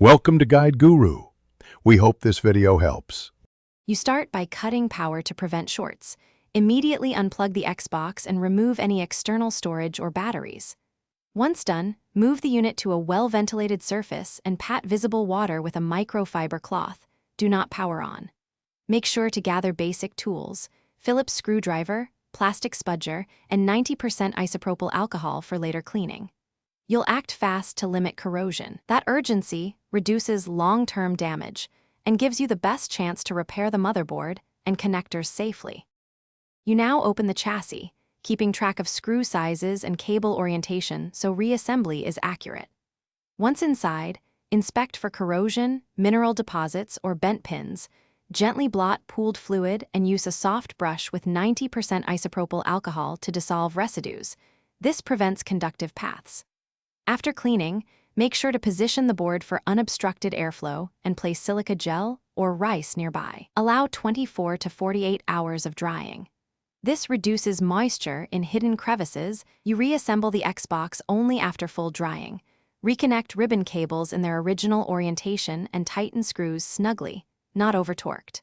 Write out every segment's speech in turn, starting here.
Welcome to Guide Guru. We hope this video helps. You start by cutting power to prevent shorts. Immediately unplug the Xbox and remove any external storage or batteries. Once done, move the unit to a well-ventilated surface and pat visible water with a microfiber cloth. Do not power on. Make sure to gather basic tools: Phillips screwdriver, plastic spudger, and 90% isopropyl alcohol for later cleaning. You'll act fast to limit corrosion. That urgency reduces long-term damage and gives you the best chance to repair the motherboard and connectors safely. You now open the chassis, keeping track of screw sizes and cable orientation so reassembly is accurate. Once inside, inspect for corrosion, mineral deposits, or bent pins. Gently blot pooled fluid and use a soft brush with 90% isopropyl alcohol to dissolve residues. This prevents conductive paths. After cleaning, make sure to position the board for unobstructed airflow and place silica gel or rice nearby. Allow 24 to 48 hours of drying. This reduces moisture in hidden crevices. You reassemble the Xbox only after full drying. Reconnect ribbon cables in their original orientation and tighten screws snugly, not over-torqued.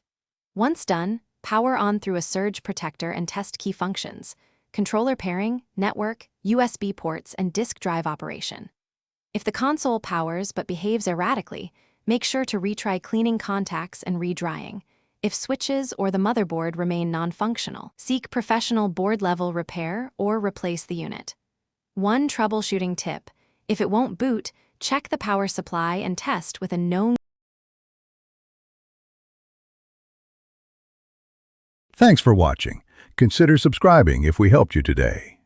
Once done, power on through a surge protector and test key functions: controller pairing, network, USB ports, and disk drive operation. If the console powers but behaves erratically, make sure to retry cleaning contacts and re-drying. If switches or the motherboard remain non-functional, seek professional board-level repair or replace the unit. One troubleshooting tip: if it won't boot, check the power supply and test with a known. Thanks for watching. Consider subscribing if we helped you today.